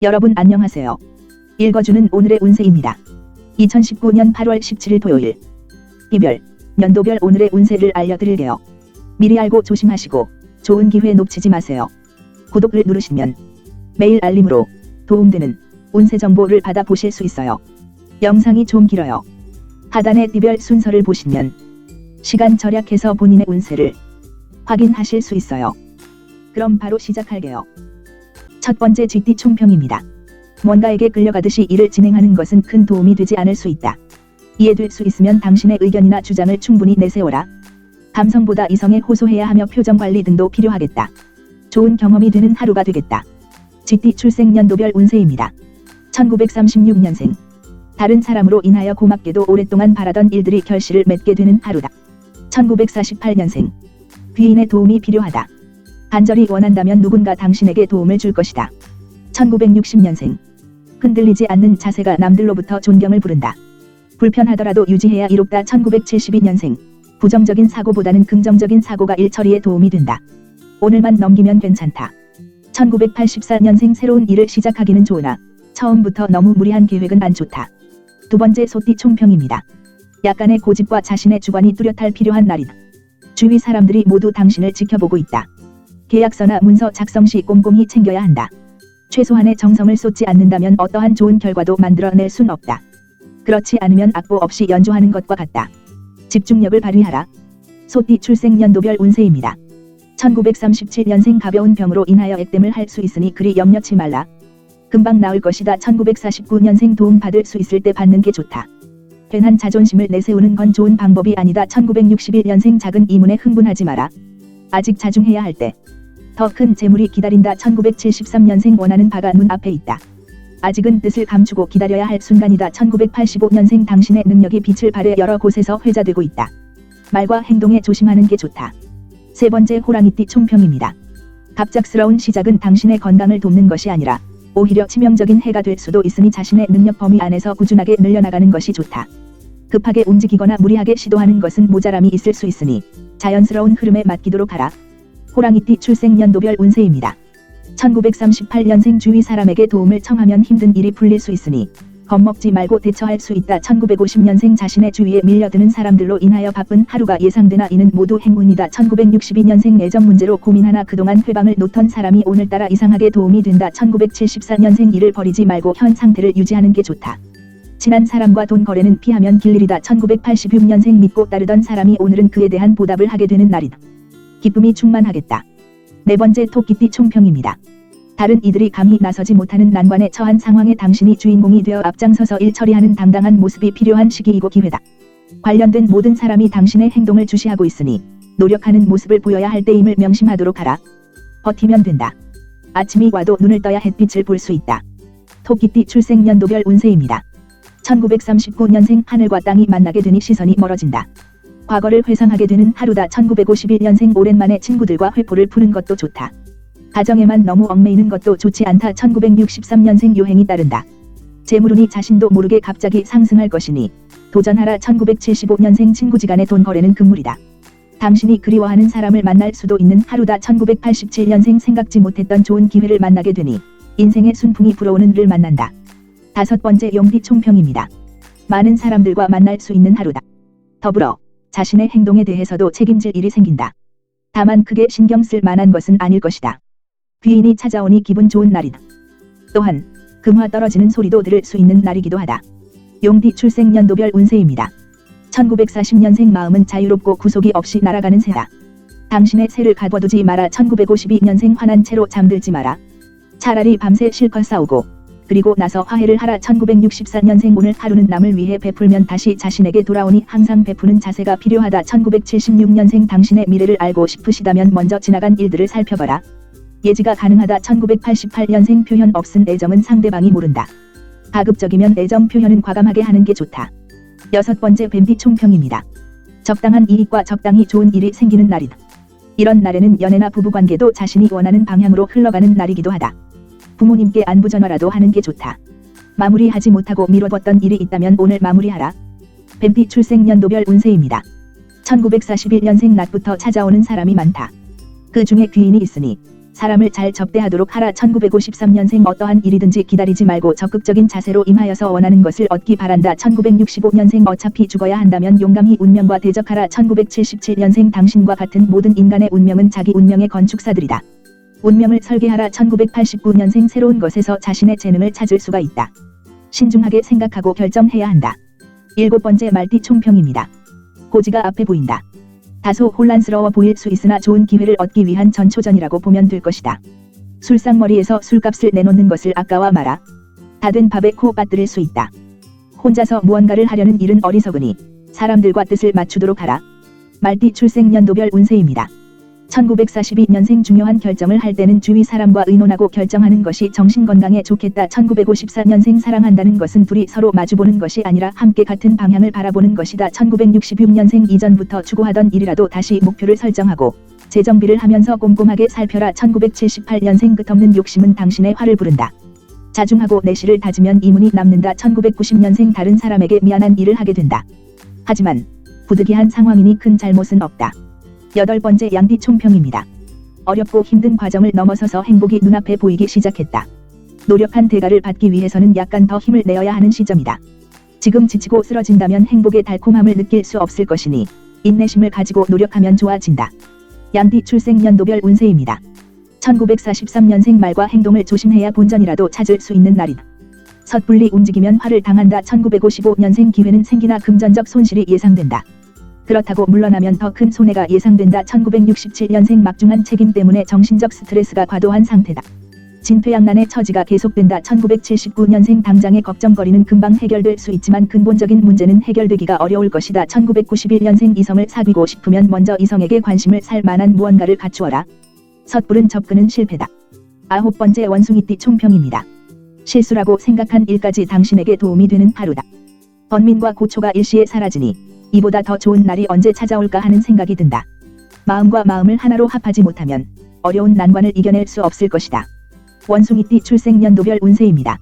여러분 안녕하세요. 읽어주는 오늘의 운세입니다. 2019년 8월 17일 토요일. 이별, 년도별 오늘의 운세를 알려드릴게요. 미리 알고 조심하시고 좋은 기회 놓치지 마세요. 구독을 누르시면 매일 알림으로 도움되는 운세 정보를 받아보실 수 있어요. 영상이 좀 길어요. 하단의 띠별 순서를 보시면 시간 절약해서 본인의 운세를 확인하실 수 있어요. 그럼 바로 시작할게요. 첫 번째 쥐띠 총평입니다. 뭔가에게 끌려가듯이 일을 진행하는 것은 큰 도움이 되지 않을 수 있다. 이해될 수 있으면 당신의 의견이나 주장을 충분히 내세워라. 감성보다 이성에 호소해야 하며 표정 관리 등도 필요하겠다. 좋은 경험이 되는 하루가 되겠다. 쥐띠 출생 연도별 운세입니다. 1936년생. 다른 사람으로 인하여 고맙게도 오랫동안 바라던 일들이 결실을 맺게 되는 하루다. 1948년생. 귀인의 도움이 필요하다. 간절히 원한다면 누군가 당신에게 도움을 줄 것이다. 1960년생. 흔들리지 않는 자세가 남들로부터 존경을 부른다. 불편하더라도 유지해야 이롭다. 1972년생. 부정적인 사고보다는 긍정적인 사고가 일 처리에 도움이 된다. 오늘만 넘기면 괜찮다. 1984년생. 새로운 일을 시작하기는 좋으나 처음부터 너무 무리한 계획은 안 좋다. 두 번째 소띠 총평입니다. 약간의 고집과 자신의 주관이 뚜렷할 필요한 날이다. 주위 사람들이 모두 당신을 지켜보고 있다. 계약서나 문서 작성 시 꼼꼼히 챙겨야 한다. 최소한의 정성을 쏟지 않는다면 어떠한 좋은 결과도 만들어낼 순 없다. 그렇지 않으면 악보 없이 연주하는 것과 같다. 집중력을 발휘하라. 소띠 출생 연도별 운세입니다. 1937년생. 가벼운 병으로 인하여 액땜을 할 수 있으니 그리 염려치 말라. 금방 나을 것이다. 1949년생. 도움 받을 수 있을 때 받는 게 좋다. 괜한 자존심을 내세우는 건 좋은 방법이 아니다. 1961년생. 작은 이문에 흥분하지 마라. 아직 자중해야 할 때. 더 큰 재물이 기다린다. 1973년생. 원하는 바가 눈앞에 있다. 아직은 뜻을 감추고 기다려야 할 순간이다. 1985년생. 당신의 능력이 빛을 발해 여러 곳에서 회자되고 있다. 말과 행동에 조심하는 게 좋다. 세 번째 호랑이띠 총평입니다. 갑작스러운 시작은 당신의 건강을 돕는 것이 아니라 오히려 치명적인 해가 될 수도 있으니 자신의 능력 범위 안에서 꾸준하게 늘려나가는 것이 좋다. 급하게 움직이거나 무리하게 시도하는 것은 모자람이 있을 수 있으니 자연스러운 흐름에 맡기도록 하라. 호랑이띠 출생 연도별 운세입니다. 1938년생. 주위 사람에게 도움을 청하면 힘든 일이 풀릴 수 있으니 겁먹지 말고 대처할 수 있다. 1950년생. 자신의 주위에 밀려드는 사람들로 인하여 바쁜 하루가 예상되나 이는 모두 행운이다. 1962년생. 애정 문제로 고민하나 그동안 회방을 놓던 사람이 오늘따라 이상하게 도움이 된다. 1974년생. 일을 버리지 말고 현 상태를 유지하는 게 좋다. 친한 사람과 돈 거래는 피하면 길 일이다. 1986년생. 믿고 따르던 사람이 오늘은 그에 대한 보답을 하게 되는 날이다. 기쁨이 충만하겠다. 네 번째 토끼띠 총평입니다. 다른 이들이 감히 나서지 못하는 난관에 처한 상황에 당신이 주인공이 되어 앞장서서 일 처리하는 당당한 모습이 필요한 시기이고 기회다. 관련된 모든 사람이 당신의 행동을 주시하고 있으니 노력하는 모습을 보여야 할 때임을 명심하도록 하라. 버티면 된다. 아침이 와도 눈을 떠야 햇빛을 볼 수 있다. 토끼띠 출생 연도별 운세입니다. 1939년생. 하늘과 땅이 만나게 되니 시선이 멀어진다. 과거를 회상하게 되는 하루다. 1951년생. 오랜만에 친구들과 회포를 푸는 것도 좋다. 가정에만 너무 얽매이는 것도 좋지 않다. 1963년생. 요행이 따른다. 재물운이 자신도 모르게 갑자기 상승할 것이니 도전하라. 1975년생. 친구지간의 돈 거래는 금물이다. 당신이 그리워하는 사람을 만날 수도 있는 하루다. 1987년생. 생각지 못했던 좋은 기회를 만나게 되니 인생의 순풍이 불어오는 를 만난다. 다섯 번째 용띠 총평입니다. 많은 사람들과 만날 수 있는 하루다. 더불어 자신의 행동에 대해서도 책임질 일이 생긴다. 다만 크게 신경 쓸 만한 것은 아닐 것이다. 귀인이 찾아오니 기분 좋은 날이다. 또한 금화 떨어지는 소리도 들을 수 있는 날이기도 하다. 용띠 출생 연도별 운세입니다. 1940년생. 마음은 자유롭고 구속이 없이 날아가는 새다. 당신의 새를 가둬두지 마라. 1952년생. 화난 채로 잠들지 마라. 차라리 밤새 실컷 싸우고 그리고 나서 화해를 하라. 1964년생. 오늘 하루는 남을 위해 베풀면 다시 자신에게 돌아오니 항상 베푸는 자세가 필요하다. 1976년생. 당신의 미래를 알고 싶으시다면 먼저 지나간 일들을 살펴봐라. 예지가 가능하다. 1988년생. 표현 없은 애정은 상대방이 모른다. 가급적이면 애정 표현은 과감하게 하는 게 좋다. 여섯 번째 뱀띠 총평입니다. 적당한 이익과 적당히 좋은 일이 생기는 날이다. 이런 날에는 연애나 부부관계도 자신이 원하는 방향으로 흘러가는 날이기도 하다. 부모님께 안부 전화라도 하는 게 좋다. 마무리하지 못하고 미뤄뒀던 일이 있다면 오늘 마무리하라. 뱀띠 출생 연도별 운세입니다. 1941년생. 낮부터 찾아오는 사람이 많다. 그 중에 귀인이 있으니 사람을 잘 접대하도록 하라. 1953년생 어떠한 일이든지 기다리지 말고 적극적인 자세로 임하여서 원하는 것을 얻기 바란다. 1965년생 어차피 죽어야 한다면 용감히 운명과 대적하라. 1977년생 당신과 같은 모든 인간의 운명은 자기 운명의 건축사들이다. 운명을 설계하라. 1989년생 새로운 것에서 자신의 재능을 찾을 수가 있다. 신중하게 생각하고 결정해야 한다. 7번째 말띠 총평입니다. 고지가 앞에 보인다. 다소 혼란스러워 보일 수 있으나 좋은 기회를 얻기 위한 전초전이라고 보면 될 것이다. 술상머리에서 술값을 내놓는 것을 아까워 마라. 다 된 밥에 코 빠뜨릴 수 있다. 혼자서 무언가를 하려는 일은 어리석으니 사람들과 뜻을 맞추도록 하라. 말띠 출생 연도별 운세입니다. 1942년생 중요한 결정을 할 때는 주위 사람과 의논하고 결정하는 것이 정신건강에 좋겠다. 1954년생 사랑한다는 것은 둘이 서로 마주보는 것이 아니라 함께 같은 방향을 바라보는 것이다. 1966년생 이전부터 추구하던 일이라도 다시 목표를 설정하고 재정비를 하면서 꼼꼼하게 살펴라. 1978년생 끝없는 욕심은 당신의 화를 부른다. 자중하고 내실을 다지면 이문이 남는다. 1990년생 다른 사람에게 미안한 일을 하게 된다. 하지만 부득이한 상황이니 큰 잘못은 없다. 8번째 양띠 총평입니다. 어렵고 힘든 과정을 넘어서서 행복이 눈앞에 보이기 시작했다. 노력한 대가를 받기 위해서는 약간 더 힘을 내어야 하는 시점이다. 지금 지치고 쓰러진다면 행복의 달콤함을 느낄 수 없을 것이니 인내심을 가지고 노력하면 좋아진다. 양띠 출생 연도별 운세입니다. 1943년생 말과 행동을 조심해야 본전이라도 찾을 수 있는 날이다. 섣불리 움직이면 화를 당한다. 1955년생 기회는 생기나 금전적 손실이 예상된다. 그렇다고 물러나면 더 큰 손해가 예상된다. 1967년생 막중한 책임 때문에 정신적 스트레스가 과도한 상태다. 진퇴양난의 처지가 계속된다. 1979년생 당장의 걱정거리는 금방 해결될 수 있지만 근본적인 문제는 해결되기가 어려울 것이다. 1991년생 이성을 사귀고 싶으면 먼저 이성에게 관심을 살 만한 무언가를 갖추어라. 섣부른 접근은 실패다. 9번째 원숭이띠 총평입니다. 실수라고 생각한 일까지 당신에게 도움이 되는 하루다. 번민과 고초가 일시에 사라지니 이보다 더 좋은 날이 언제 찾아올까 하는 생각이 든다. 마음과 마음을 하나로 합하지 못하면 어려운 난관을 이겨낼 수 없을 것이다. 원숭이띠 출생 연도별 운세입니다.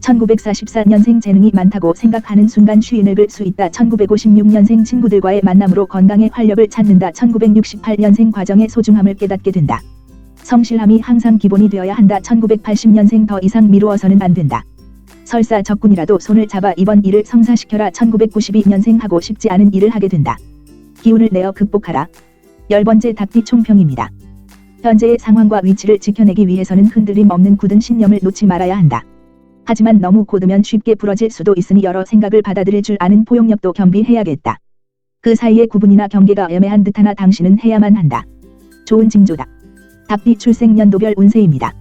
1944년생 재능이 많다고 생각하는 순간 쉬이 늙을 수 있다. 1956년생 친구들과의 만남으로 건강의 활력을 찾는다. 1968년생 과정의 소중함을 깨닫게 된다. 성실함이 항상 기본이 되어야 한다. 1980년생 더 이상 미루어서는 안 된다. 설사 적군이라도 손을 잡아 이번 일을 성사시켜라. 1992년생 하고 싶지 않은 일을 하게 된다. 기운을 내어 극복하라. 10번째 닭띠 총평입니다. 현재의 상황과 위치를 지켜내기 위해서는 흔들림 없는 굳은 신념을 놓지 말아야 한다. 하지만 너무 곧으면 쉽게 부러질 수도 있으니 여러 생각을 받아들일 줄 아는 포용력도 겸비해야겠다. 그 사이의 구분이나 경계가 애매한 듯하나 당신은 해야만 한다. 좋은 징조다. 닭띠 출생 연도별 운세입니다.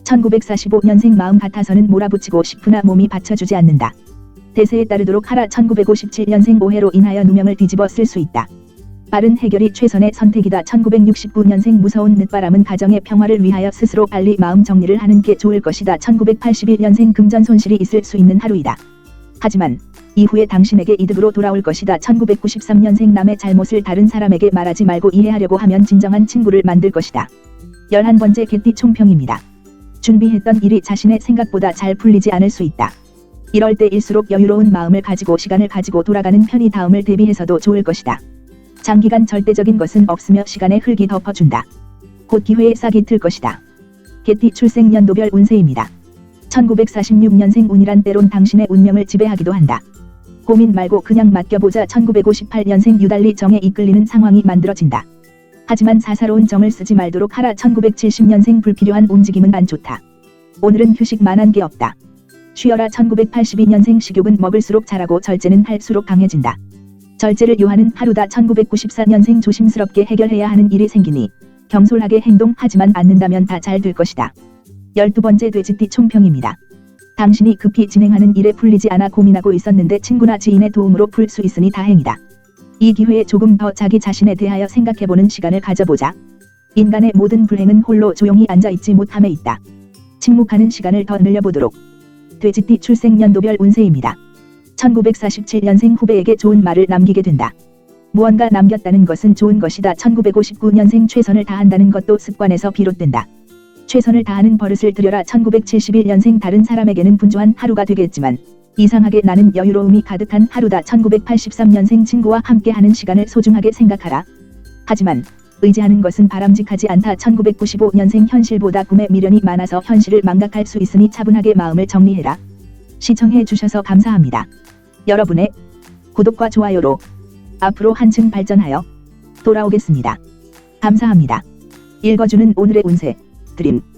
1945년생 마음 같아서는 몰아붙이고 싶으나 몸이 받쳐주지 않는다. 대세에 따르도록 하라. 1957년생 오해로 인하여 누명을 뒤집어 쓸 수 있다. 빠른 해결이 최선의 선택이다. 1969년생 무서운 늦바람은 가정의 평화를 위하여 스스로 빨리 마음 정리를 하는 게 좋을 것이다. 1981년생 금전 손실이 있을 수 있는 하루이다. 하지만 이후에 당신에게 이득으로 돌아올 것이다. 1993년생 남의 잘못을 다른 사람에게 말하지 말고 이해하려고 하면 진정한 친구를 만들 것이다. 11번째 개띠 총평입니다. 준비했던 일이 자신의 생각보다 잘 풀리지 않을 수 있다. 이럴 때일수록 여유로운 마음을 가지고 시간을 가지고 돌아가는 편이 다음을 대비해서도 좋을 것이다. 장기간 절대적인 것은 없으며 시간의 흙이 덮어준다. 곧 기회의 싹이 틀 것이다. 개띠 출생 연도별 운세입니다. 1946년생 운이란 때론 당신의 운명을 지배하기도 한다. 고민 말고 그냥 맡겨보자. 1958년생 유달리 정에 이끌리는 상황이 만들어진다. 하지만 사사로운 정을 쓰지 말도록 하라. 1970년생 불필요한 움직임은 안 좋다. 오늘은 휴식만 한 게 없다. 쉬어라. 1982년생 식욕은 먹을수록 자라고 절제는 할수록 강해진다. 절제를 요하는 하루다. 1994년생 조심스럽게 해결해야 하는 일이 생기니 겸손하게 행동하지만 않는다면 다 잘 될 것이다. 12번째 돼지띠 총평입니다. 당신이 급히 진행하는 일에 풀리지 않아 고민하고 있었는데 친구나 지인의 도움으로 풀 수 있으니 다행이다. 이 기회에 조금 더 자기 자신에 대하여 생각해보는 시간을 가져보자. 인간의 모든 불행은 홀로 조용히 앉아있지 못함에 있다. 침묵하는 시간을 더 늘려보도록. 돼지띠 출생 연도별 운세입니다. 1947년생 후배에게 좋은 말을 남기게 된다. 무언가 남겼다는 것은 좋은 것이다. 1959년생 최선을 다한다는 것도 습관에서 비롯된다. 최선을 다하는 버릇을 들여라. 1971년생 다른 사람에게는 분주한 하루가 되겠지만 이상하게 나는 여유로움이 가득한 하루다. 1983년생 친구와 함께하는 시간을 소중하게 생각하라. 하지만 의지하는 것은 바람직하지 않다. 1995년생 현실보다 꿈에 미련이 많아서 현실을 망각할 수 있으니 차분하게 마음을 정리해라. 시청해 주셔서 감사합니다. 여러분의 구독과 좋아요로 앞으로 한층 발전하여 돌아오겠습니다. 감사합니다. 읽어주는 오늘의 운세 드림.